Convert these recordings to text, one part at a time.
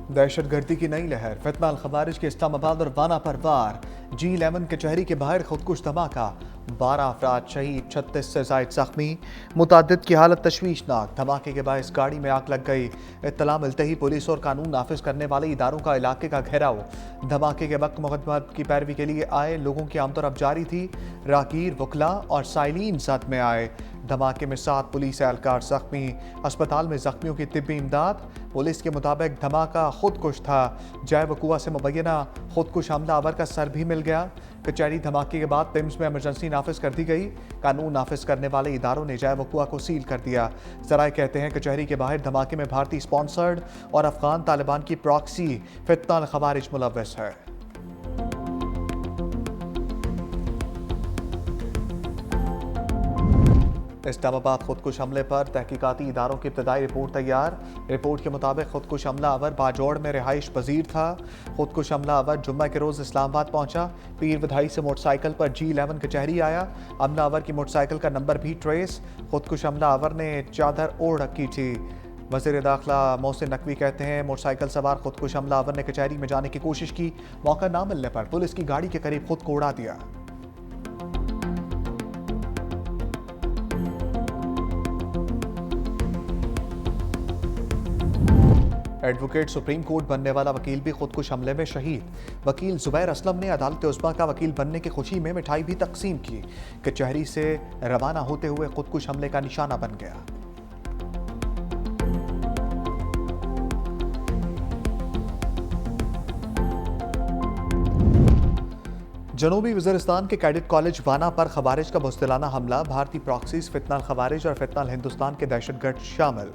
दहशतगर्दी की नई लहर, फितना अल खवारिज के इस्लामाबाद और वाना पर वार। G11 कचहरी के बाहर खुदकुश धमाका, 12 अफराद शहीद, 36 से जायद जख्मी। मुतादिद की हालत तशवीशनाक, धमाके के बायस गाड़ी में आग लग गई। इत्तला मिलते ही पुलिस और कानून नाफिज करने वाले इदारों का इलाके का घेराव। धमाके के वक्त मुकदमा की पैरवी के लिए आए लोगों की आमतरफ जारी थी। राहगीर, वकला और साइलिन साथ में आए। धमाके में 7 पुलिस एहलकार जख्मी, अस्पताल में जख्मियों की तिब्बी इमदाद। पुलिस के मुताबिक धमाका खुदकुश था। जय वकुआ से मुबैना खुदकुश हमलावर का सर भी मिल गया। कचहरी धमाके के बाद पिम्स में इमरजेंसी नाफिज कर दी गई। कानून नाफिज करने वाले इदारों ने जय वकुआ को सील कर दिया। जराए कहते हैं कचहरी के बाहर धमाके में भारतीय स्पॉन्सर्ड और अफगान तालिबान की प्रॉक्सी फितना अल खवारिज मुलव्वस है। इस्लामाबाद खुदकुश हमले पर तहकीकाती इदारों की इब्तदाई रिपोर्ट तैयार। रिपोर्ट के मुताबिक खुदकुश हमलावर बाजौड़ में रिहाइश पजीर था। खुदकुश हमलावर जुम्मा के रोज़ इस्लामाबाद पहुंचा। पीर बधाई से मोटरसाइकिल पर G11 कचहरी आया। हमलावर की मोटरसाइकिल का नंबर भी ट्रेस। खुदकुश हमलावर ने चादर ओढ़ रखी थी। वज़ीर दाखिला मोहसिन नकवी कहते हैं मोटरसाइकिल सवार खुदकुश हमलावर ने कचहरी में जाने की कोशिश की। मौका ना मिलने पर पुलिस की गाड़ी के करीब खुद को उड़ा दिया। एडवोकेट सुप्रीम कोर्ट बनने वाला वकील भी खुदकुश हमले में शहीद। वकील जुबैर असलम ने अदालत उस्मा का वकील बनने की खुशी में मिठाई भी तकसीम की। कचहरी से रवाना होते हुए खुदकुश हमले का निशाना बन गया। जनूबी वज़ीरिस्तान के कैडेट कॉलेज वाना पर खवारिज का बुज़दिलाना हमला, भारतीय प्रॉक्सीज, फितना अल खवारिज और फितना अल हिंदुस्तान के दहशतगर्द शामिल।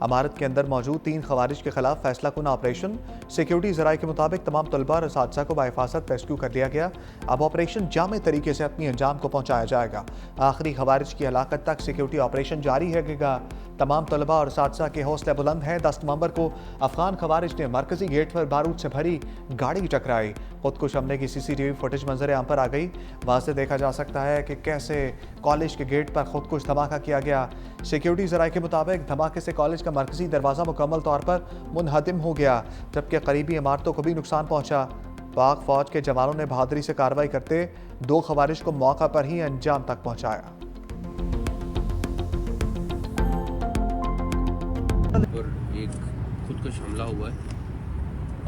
अमारत के अंदर मौजूद 3 खवारिज के खिलाफ फैसला कुन ऑपरेशन। सिक्योरिटी ज़राए के मुताबिक तमाम तलबा और असातिज़ा को बाहिफाजत रेस्क्यू कर लिया गया। अब ऑपरेशन जामे तरीके से अपनी अंजाम को पहुँचाया जाएगा। आखिरी खवारिज की हलाकत तक सिक्योरिटी ऑपरेशन जारी रहेगा। तमाम तलबा और असातिज़ा के हौसले बुलंद हैं। 10 नवंबर को अफगान खवारिज ने मरकजी गेट पर बारूद से भरी गाड़ी टकराई। खुदकुश हमले की CCTV फुटेज मंजर आम पर आ गई। वाज़े देखा जा सकता है कि कैसे कॉलेज के गेट पर खुदकुश धमाका किया गया। सिक्योरिटी ज़राए के मुताबिक धमाके से कॉलेज का मरकजी दरवाज़ा मुकम्मल तौर पर मुनहदिम हो गया, जबकि करीबी इमारतों को भी नुकसान पहुंचा। पाक फौज के जवानों ने बहादुरी से कार्रवाई करते 2 खवारिज को मौका पर ही अंजाम तक पहुंचाया। पर एक खुदकुश हमला हुआ है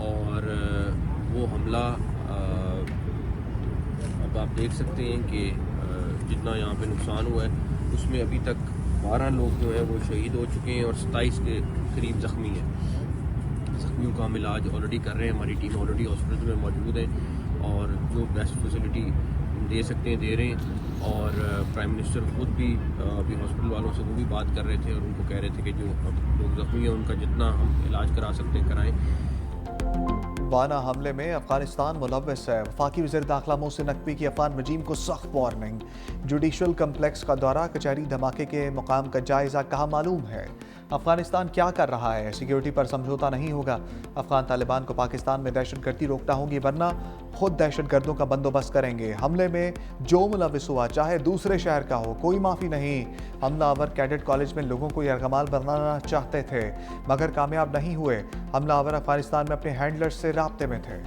और वो हमला अब आप देख सकते हैं कि जितना यहाँ पे नुकसान हुआ है उसमें अभी तक 12 लोग जो हैं वो शहीद हो चुके हैं और 27 के करीब ज़ख्मी हैं। ज़ख्मियों का हम इलाज ऑलरेडी कर रहे हैं। हमारी टीम ऑलरेडी हॉस्पिटल में मौजूद है और जो बेस्ट फैसिलिटी दे सकते हैं दे रहे हैं। और प्राइम मिनिस्टर खुद भी अभी हॉस्पिटल वालों से वो भी बात कर रहे थे और उनको कह रहे थे कि जो लोग ज़ख्मी हैं उनका जितना हम इलाज करा सकते हैं कराएँ। वाना हमले में अफगानिस्तान मुलव्वस है। वफाकी वज़ीर दाखिला मोहसिन नकवी की अफगान रजीम को सख्त वार्निंग। जुडिशल कम्प्लेक्स का दौरा, कचहरी धमाके के मुकाम का जायजा, कहा मालूम है अफगानिस्तान क्या कर रहा है। सिक्योरिटी पर समझौता नहीं होगा। अफगान तालिबान को पाकिस्तान में दहशतगर्दी रोकना होगी, वरना खुद दहशतगर्दों का बंदोबस्त करेंगे। हमले में जो मुलव्वस हुआ, चाहे दूसरे शहर का हो, कोई माफ़ी नहीं। हमलावर कैडेट कॉलेज में लोगों को यरगमाल बनाना चाहते थे मगर कामयाब नहीं हुए। हमलावर अफगानिस्तान में अपने हैंडलर्स से राब्ते में थे।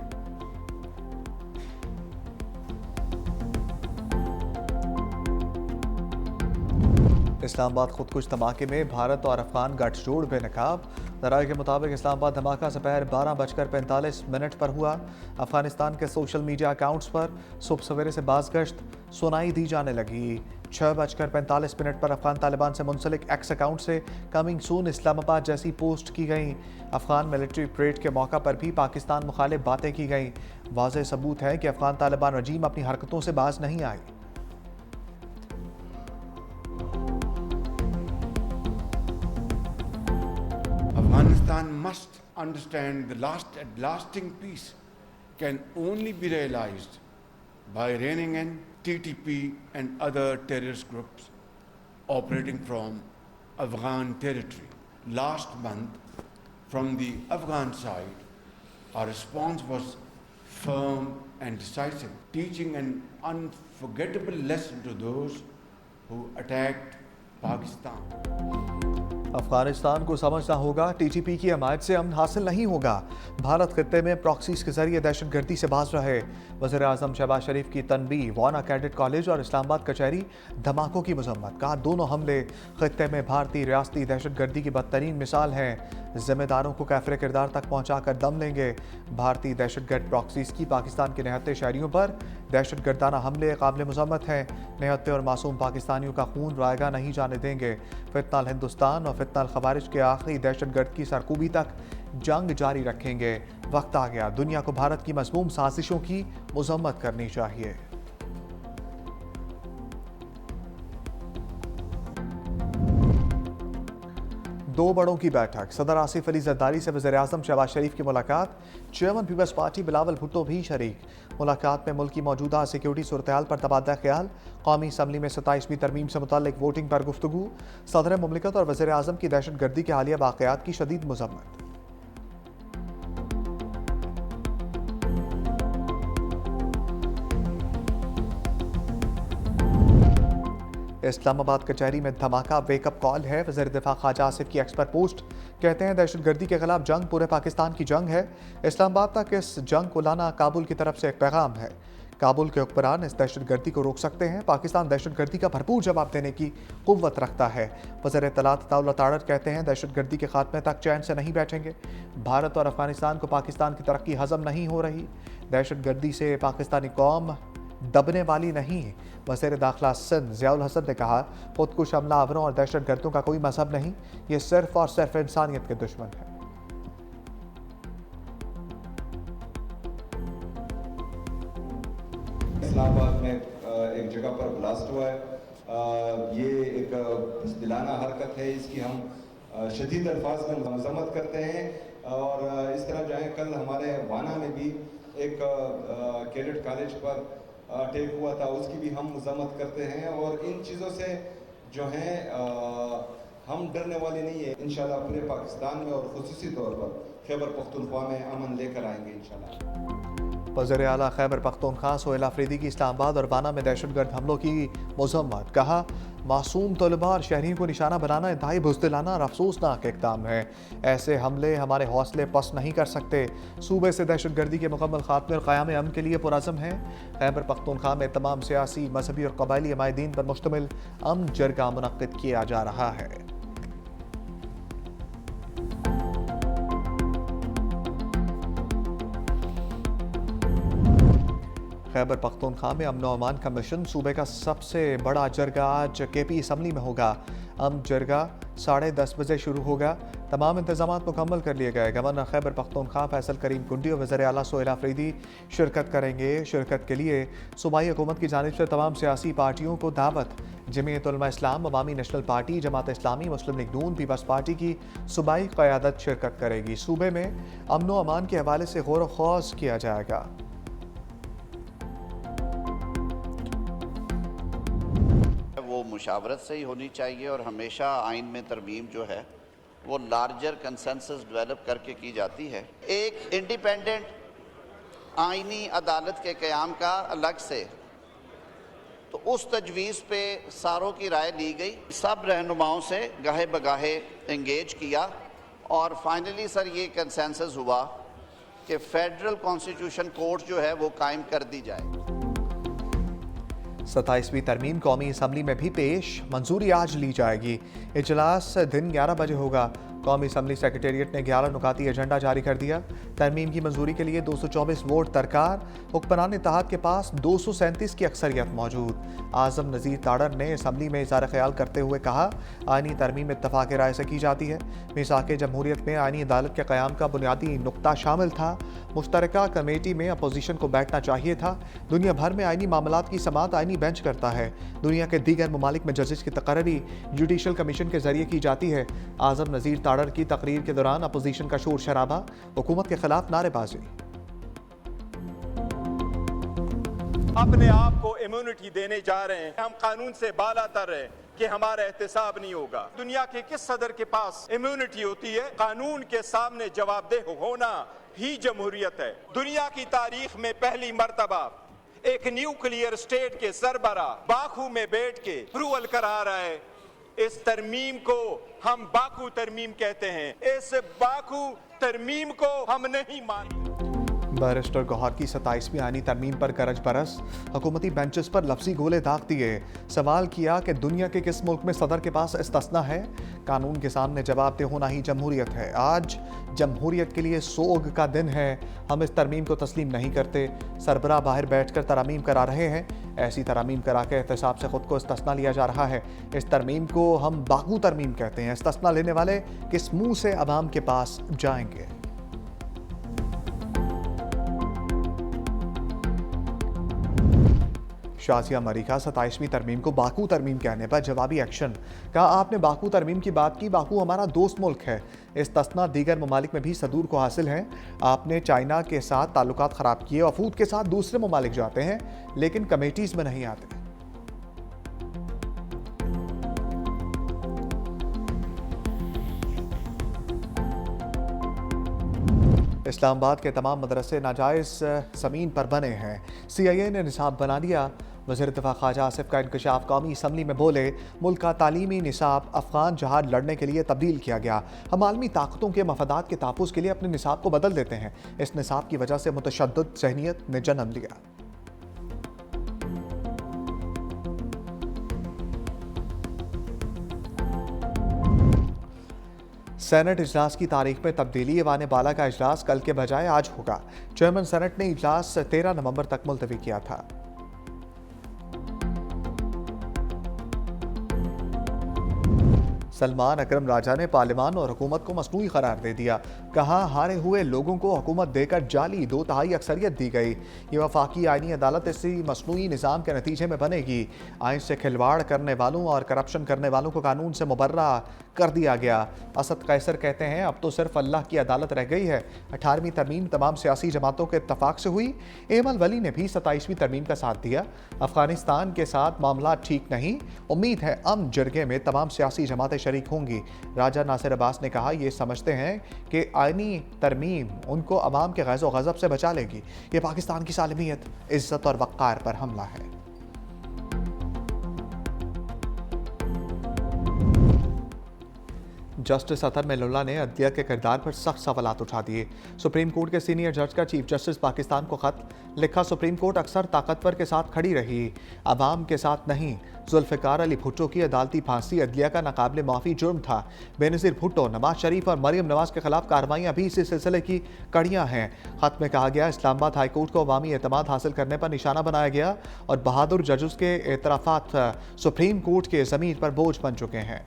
इस्लामाबाद खुदकुश धमाके में भारत और अफगान गठजोड़ बेनकाब। ज़राए के मुताबिक इस्लामाबाद धमाका दोपहर 12:45 पर हुआ। अफगानिस्तान के सोशल मीडिया अकाउंट्स पर सुबह सवेरे से बाज़गश्त सुनाई दी जाने लगी। 6:45 पर अफगान तालिबान से मुंसलिक एक्स अकाउंट से कमिंग सून इस्लामाबाद जैसी पोस्ट की गई। अफगान मिलिट्री परेड के मौका पर भी पाकिस्तान मुखालिफ बातें की गई। वाज़ेह सबूत है कि अफगान तालिबान रजीम अपनी हरकतों से बाज नहीं आई। Afghanistan must understand the lasting peace can only be realized by reining in TTP and other terrorist groups operating from Afghan territory. Last month, from the Afghan side, our response was firm and decisive, teaching an unforgettable lesson to those who attacked Pakistan. Afghanistan को समझना होगा TTP की हमायत से अमन हासिल नहीं होगा। भारत खित्ते में प्रॉक्सीज के जरिए दहशतगर्दी से बाज रहे। वज़ीर आज़म शहबाज शरीफ की तनबीह, वाना कैडेट कॉलेज और इस्लामाबाद कचहरी धमाकों की मजम्मत। कहा दोनों हमले खित्ते में भारतीय रियासती दहशतगर्दी की बदतरीन मिसाल हैं। जिम्मेदारों को कैफरे किरदार तक पहुंचाकर दम लेंगे। भारतीय दहशतगर्द प्रॉक्सीज की पाकिस्तान के निहत्ते शहरियों पर दहशतगर्दाना हमले काबिल मजम्मत हैं। निहत्ते और मासूम पाकिस्तानियों का खून रायगा नहीं जाने देंगे। फितनाल हिंदुस्तान और फितनाल खवारिज के आखिरी दहशतगर्द की सरकूबी तक जंग जारी रखेंगे। वक्त आ गया दुनिया को भारत की मज़मूम साजिशों की मजम्मत करनी चाहिए। दो बड़ों की बैठक, सदर आसिफ अली जरदारी से वज़ीर आज़म शहबाज शरीफ की मुलाकात। Chairman peoples party Bilawal Bhutto भी शरीक। मुलाकात में मुल्क की मौजूदा सिक्योरिटी सूरत-ए-हाल पर तबादला ख्याल, कौमी असम्बली में 27वीं तरमीम से मुताल्लिक वोटिंग पर गुफ्तगू, सदर मुमलिकत और वज़ीर आज़म की दहशतगर्दी के हालिया वाक़यात की शदीद मज़म्मत। इस्लामाबाद कचहरी में धमाका, वेकअप कॉल है। वज़ीर दिफा ख्वाजा आसिफ की एक्स पर पोस्ट, कहते हैं दहशतगर्दी के खिलाफ जंग पूरे पाकिस्तान की जंग है। इस्लामाबाद तक इस जंग को लाना काबुल की तरफ से एक पैगाम है। काबुल के हुक्मरान इस दहशतगर्दी को रोक सकते हैं। पाकिस्तान दहशतगर्दी का भरपूर जवाब देने की कुव्वत रखता है। वज़ीर इत्तलात अताउल्लाह तारड़ कहते हैं दहशतगर्दी के खात्मे तक चैन से नहीं बैठेंगे। भारत और अफगानिस्तान को पाकिस्तान की तरक्की हजम नहीं हो रही। दहशतगर्दी से पाकिस्तानी कौम दबने वाली नहीं। वज़ीर दाखिला सिंध ज़ियाउल हसन ने कहा खुदकुश हमलावरों और दहशतगर्दों का कोई मजहब नहीं, ये सिर्फ और सिर्फ इंसानियत के दुश्मन है। इस्लामाबाद में एक जगह पर ब्लास्ट हुआ है। ये एक दिलाना हरकत है, इसकी हम शदीद अल्फाज में मजम्मत करते हैं। और इस तरह जो है कल हमारे वाना में भी एक कैडेट कॉलेज पर अटैक हुआ था, उसकी भी हम मजम्मत करते हैं। और इन चीज़ों से जो है हम डरने वाले नहीं है। इंशाल्लाह पूरे पाकिस्तान में और खुसूसी तौर पर खैबर पख्तूनख्वा में अमन लेकर आएंगे इंशाल्लाह। वज़ीर आला खैबर पख्तूनख्वा सोहेल अफरीदी की इस्लामाबाद और वाना में दहशतगर्द हमलों की मजम्मत। कहा मासूम तलबा और शहरियों को निशाना बनाना इंतहाई बुज़दिलाना और अफसोसनाक इक़दाम है। ऐसे हमले हमारे हौसले पस्त नहीं कर सकते। सूबे से दहशतगर्दी के मुकम्मल खात्मे और क़याम अमन के लिए पुरअज़म है। खैबर पख्तूनख्वा में तमाम सियासी, मजहबी और कबायली अमायदीन पर मुश्तमिल अमन जरगा मुनक्किद किया जा रहा है। खैबर पख्तूनख्वा में अमन अमान का मिशन, सूबे का सबसे बड़ा जरगा आज केपी असम्बली में होगा। अमन जरगा 10:30 बजे शुरू होगा। तमाम इंतजाम मुकम्मल कर लिए गए। गवर्नर खैबर पख्तूनख्वा फैसल करीम कुंडी और वज़ीर आला सोहेल अफरीदी शिरकत करेंगे। शिरकत के लिए सूबाई हुकूमत की जानिब से तमाम सियासी पार्टियों को दावत। जमीयत उलमा इस्लाम, अवामी नेशनल पार्टी, जमात इस्लामी, मुस्लिम लीग नून, पीपल्स पार्टी की सूबाई क़यादत शिरकत करेगी। सूबे में अमन अमान के हवाले से गौर व खौज किया जाएगा। वो मुशावरत से ही होनी चाहिए और हमेशा आइन में तरमीम जो है वो लार्जर कंसेंसस डेवलप करके की जाती है। एक इंडिपेंडेंट आइनी अदालत के क़याम का अलग से, तो उस तजवीज़ पे सारों की राय ली गई। सब रहनुमाओं से गाहे बगाहे इंगेज किया और फाइनली सर ये कंसेंसस हुआ कि फेडरल कॉन्स्टिट्यूशन कोर्ट जो है वो कायम कर दी जाए। 27वीं तरमीम कौमी असम्बली में भी पेश, मंजूरी आज ली जाएगी। इजलास दिन 11 बजे होगा। कौमी असम्बली सेक्रेटेरिएट ने 11 नुकाती एजेंडा जारी कर दिया। तरमीम की मंजूरी के लिए 224 वोट दरकार। हुक्मरान इत्तेहाद के पास 237 की अक्सरियत मौजूद। आज़म नज़ीर ताड़र ने असम्बली में इज़हार ख्याल करते हुए कहा आइनी तरमीम इत्तफाक़ राय से की जाती है। मीसाक़ जमहूरियत में आइनी अदालत के क़याम का बुनियादी नुक्ता शामिल था। मुश्तरका कमेटी में अपोजिशन को बैठना चाहिए था। दुनिया भर में आइनी मामलात की समाअत आइनी बेंच करता है। दुनिया के दीगर ममालिक में जजेस की तकर्री जुडिशल कमीशन के जरिए की जाती है। आज़म नज़ीर ताड़र की तकरीर के दौरान अपोजिशन का शोर शराबा, हुकूमत के खिलाफ नारेबाजी। अपने आप को इम्यूनिटी देने जा रहे हैं। हम कानून से बालातर है कि हमारा एहतसाब नहीं होगा। दुनिया के किस सदर के पास इम्यूनिटी होती है? कानून के सामने जवाबदेह होना ही जमहूरियत है। दुनिया की तारीख में पहली मर्तबा एक न्यूक्लियर स्टेट के सरबरा बाखू में बैठ के अप्रूवल करा रहा है इस तरमीम को हम बाकू तरमीम कहते हैं। इस बाकू तरमीम को हम नहीं मानते। बैरिस्टर गौहर की 27वीं आईनी तरमीम पर गरज बरस, हुकूमती बेंचेस पर लफ्जी गोले दाग दिए। सवाल किया कि दुनिया के किस मुल्क में सदर के पास इस्तिस्ना है? कानून के सामने जवाबदेह होना ही जमहूरियत है। आज जमहूरियत के लिए सोग का दिन है। हम इस तरमीम को तस्लीम नहीं करते। सरबराह बाहर बैठकर तरमीम करा रहे हैं। ऐसी तरमीम करा के एहतसाब से खुद को इस्तिस्ना लिया जा रहा है। इस तरमीम को हम बाकू तरमीम कहते हैं। इस्तिस्ना लेने वाले किस मुंह से अवाम के पास जाएंगे? शाजिया मलिका 27वीं तरमीम को बाकू तरमीम कहने पर जवाबी एक्शन। कहा, आपने बाकू तरमीम की बात की। बाकू हमारा दोस्त मुल्क है। इस्तिस्ना दीगर ममालिक में भी सदूर को हासिल है। आपने चाइना के साथ ताल्लुकात ख़राब किए, वफूद के साथ दूसरे ममालिक जाते हैं लेकिन कमेटीज़ में नहीं आते। इस्लामाबाद के तमाम मदरसे नाजायज़ ज़मीन पर बने हैं। CIA ने निसाब बना लिया। वज़ीर दिफ़ा ख्वाजा आसिफ का इंकशाफ। कौमी असम्बली में बोले, मुल्क का तालीमी निसाब अफ़गान जहाद लड़ने के लिए तब्दील किया गया। हम आलमी ताकतों के मफादात के तहफ़्फ़ुज़ के लिए अपने निसाब को बदल देते हैं। इस निसाब की वजह से मुतशद्दिद ज़हनियत ने जन्म लिया। सेनेट इजलास की तारीख में तब्दीली। ऐवान बाला का इजलास कल के बजाय आज होगा। चेयरमैन सेनेट ने इजलास 13 नवंबर तक मुलतवी किया था। सलमान अकरम राजा ने पार्लियामान और हुकूमत को मसनूई करार दे दिया। कहा, हारे हुए लोगों को हुकूमत देकर जाली 2/3 अक्सरियत दी गई। ये वफाकी आईनी अदालत इसी मसनूई निज़ाम के नतीजे में बनेगी। आइन से खिलवाड़ करने वालों और करप्शन करने वालों को कानून से मुबर्रा कर दिया गया। असद कैसर कहते हैं, अब तो सिर्फ अल्लाह की अदालत रह गई है। 18वीं तरमीम तमाम सियासी जमातों के इत्तफाक से हुई। एमल वली ने भी 27वीं तरमीम का साथ दिया। अफगानिस्तान के साथ मामला ठीक नहीं। उम्मीद है अमन जरगे में तमाम सियासी जमातें शरीक होंगी। राजा नासिर अब्बास ने कहा, ये समझते हैं कि आईनी तरमीम उनको अवाम के गैज़ो गज़ब से बचा लेगी। ये पाकिस्तान की सालमियत, इज्जत और वक़ार पर हमला है। जस्टिस अतर मेलुल्ला ने अदलिया के किरदार पर सख्त सवालात उठा दिए। सुप्रीम कोर्ट के सीनियर जज का चीफ जस्टिस पाकिस्तान को खत लिखा। सुप्रीम कोर्ट अक्सर ताकतवर के साथ खड़ी रही, अवाम के साथ नहीं। जुल्फ़िकार अली भुट्टो की अदालती फांसी अदलिया का नाकाबिले माफ़ी जुर्म था। बेनज़ीर भुट्टो, नवाज शरीफ और मरियम नवाज के खिलाफ कार्रवाइयाँ भी इसी सिलसिले की कड़ियाँ हैं। खत में कहा गया, इस्लामाबाद हाई कोर्ट को अवामी एतमाद हासिल करने पर निशाना बनाया गया और बहादुर जजेस के एतराफ़ात सुप्रीम कोर्ट के ज़मीन पर बोझ बन चुके हैं।